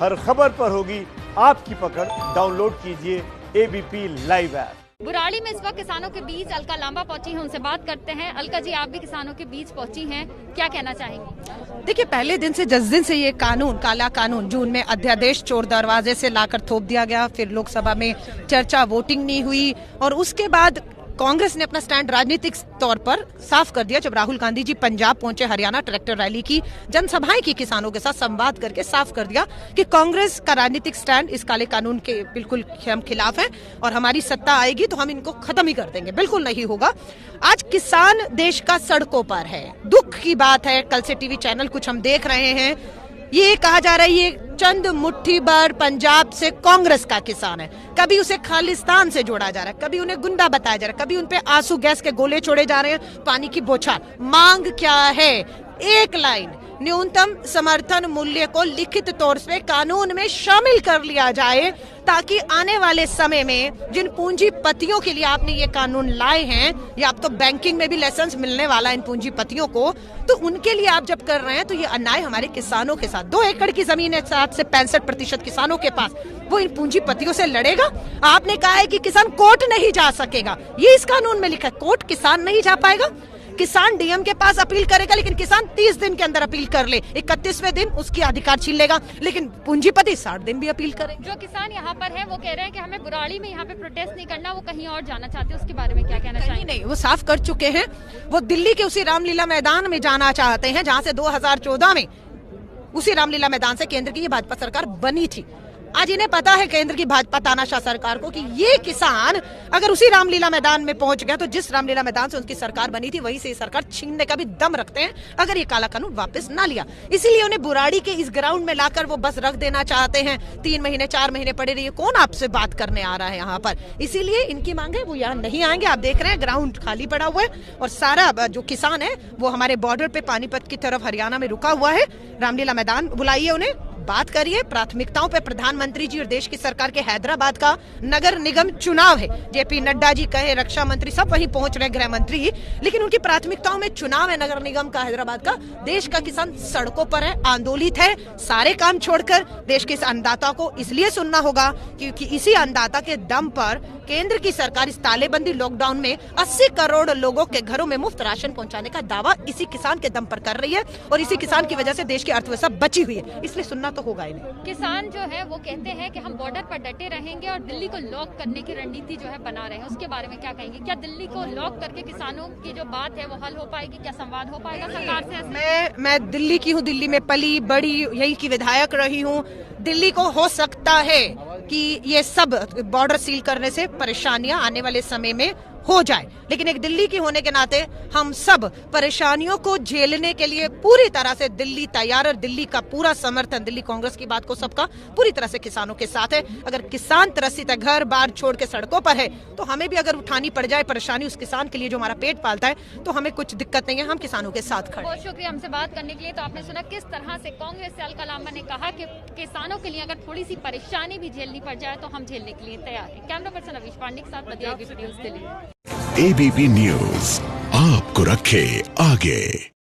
हर खबर पर होगी आपकी पकड़। डाउनलोड कीजिए एबीपी लाइव ऐप। बुराड़ी में इस वक्त किसानों के बीच अलका लांबा पहुंची हैं, उनसे बात करते हैं। अलका जी, आप भी किसानों के बीच पहुंची हैं, क्या कहना चाहेंगी? देखिए, पहले दिन से जिस दिन से ये कानून, काला कानून जून में अध्यादेश चोर दरवाजे से लाकर थोप दिया गया, फिर लोकसभा में चर्चा, वोटिंग नहीं हुई और उसके बाद कांग्रेस ने अपना स्टैंड राजनीतिक तौर पर साफ कर दिया। जब राहुल गांधी जी पंजाब पहुंचे, हरियाणा ट्रैक्टर रैली की, जनसभाएं की, किसानों के साथ संवाद करके साफ कर दिया कि कांग्रेस का राजनीतिक स्टैंड इस काले कानून के बिल्कुल हम खिलाफ है और हमारी सत्ता आएगी तो हम इनको खत्म ही कर देंगे। बिल्कुल नहीं होगा। आज किसान देश का सड़कों पर है। दुख की बात है, कल से टीवी चैनल कुछ हम देख रहे हैं, ये कहा जा रहा है ये चंद मुट्ठी भर पंजाब से कांग्रेस का किसान है। कभी उसे खालिस्तान से जोड़ा जा रहा है, कभी उन्हें गुंडा बताया जा रहा है, कभी उन पे आंसू गैस के गोले छोड़े जा रहे हैं, पानी की बौछार। मांग क्या है? एक लाइन, न्यूनतम समर्थन मूल्य को लिखित तौर से कानून में शामिल कर लिया जाए ताकि आने वाले समय में जिन पूंजीपतियों के लिए आपने ये कानून लाए हैं, या अब तो बैंकिंग में भी लाइसेंस मिलने वाला है इन पूंजीपतियों को, तो उनके लिए आप जब कर रहे हैं तो ये अन्याय हमारे किसानों के साथ। 2 एकड़ की जमीन है 60 से 65% किसानों के पास, वो इन पूंजीपतियों से लड़ेगा। आपने कहा है कि किसान कोर्ट नहीं जा सकेगा, ये इस कानून में लिखा है। कोर्ट किसान नहीं जा पाएगा। किसान डीएम के पास अपील करेगा, लेकिन किसान 30 दिन के अंदर अपील कर ले, 31वें दिन उसकी अधिकार छीन लेगा, लेकिन पूंजीपति 60 दिन भी अपील करे। जो किसान यहाँ पर है वो कह रहे हैं कि हमें बुराड़ी में यहाँ पे प्रोटेस्ट नहीं करना, वो कहीं और जाना चाहते हैं, उसके बारे में क्या कहना चाहिए? नहीं, वो साफ कर चुके हैं। वो दिल्ली के उसी रामलीला मैदान में जाना चाहते हैं जहाँ से 2014 में उसी रामलीला मैदान से केंद्र की ये भाजपा सरकार बनी थी। आज इन्हें पता है केंद्र की भाजपा तानाशाह सरकार को कि ये किसान अगर उसी रामलीला मैदान में पहुंच गया तो जिस रामलीला मैदान से उनकी सरकार बनी थी वहीं से सरकार छीनने का भी दम रखते हैं अगर ये काला कानून वापस ना लिया। इसीलिए उन्हें बुराड़ी के इस ग्राउंड में लाकर वो बस रख देना चाहते हैं। 3 महीने 4 महीने पड़े रहिए, कौन आपसे बात करने आ रहा है यहाँ पर? इसीलिए इनकी मांग है वो यहाँ नहीं आएंगे। आप देख रहे हैं ग्राउंड खाली पड़ा हुआ है और सारा जो किसान है वो हमारे बॉर्डर पे पानीपत की तरफ हरियाणा में रुका हुआ है। रामलीला मैदान बुलाइए, उन्हें बात करिए। प्राथमिकताओं पे प्रधानमंत्री जी और देश की सरकार के हैदराबाद का नगर निगम चुनाव है। जेपी नड्डा जी कहे, रक्षा मंत्री सब वहीं पहुंच रहे, गृह मंत्री, लेकिन उनकी प्राथमिकताओं में चुनाव है नगर निगम का हैदराबाद का। देश का किसान सड़कों पर है, आंदोलित है। सारे काम छोड़कर देश के इस अन्नदाता को इसलिए सुनना होगा क्योंकि इसी अन्नदाता के दम पर केंद्र की सरकार इस तालेबंदी लॉकडाउन में 80 करोड़ लोगों के घरों में मुफ्त राशन पहुंचाने का दावा इसी किसान के दम पर कर रही है और इसी किसान की वजह से देश की अर्थव्यवस्था बची हुई है। इसलिए सुनना तो होगा इन्हें। किसान जो है वो कहते हैं कि हम बॉर्डर पर डटे रहेंगे और दिल्ली को लॉक करने की रणनीति जो है बना रहे हैं, उसके बारे में क्या कहेंगे? क्या दिल्ली को लॉक करके किसानों की जो बात है वो हल हो पाएगी? क्या संवाद हो पाएगा सरकार से? मैं दिल्ली की हूँ, दिल्ली में पली बड़ी, यही की विधायक रही हूँ। दिल्ली को हो सकता है कि ये सब बॉर्डर सील करने से परेशानियां आने वाले समय में हो जाए, लेकिन एक दिल्ली की होने के नाते हम सब परेशानियों को झेलने के लिए पूरी तरह से दिल्ली तैयार है। दिल्ली का पूरा समर्थन, दिल्ली कांग्रेस की बात को सबका पूरी तरह से किसानों के साथ है। अगर किसान त्रसित है, घर बार छोड़ के सड़कों पर है, तो हमें भी अगर उठानी पड़ जाए परेशानी उस किसान के लिए जो हमारा पेट पालता है, तो हमें कुछ दिक्कत नहीं है, हम किसानों के साथ खड़े। बहुत शुक्रिया हमसे बात करने के लिए। तो आपने सुना किस तरह से कांग्रेस से अलका लांबा ने कहा कि किसानों के लिए अगर थोड़ी सी परेशानी भी झेलनी पड़ जाए तो हम झेलने के लिए तैयार है। कैमरा पर्सन अविश पांडे के साथ मध्य ABP news Delhi. ABP news आपको रखे आगे।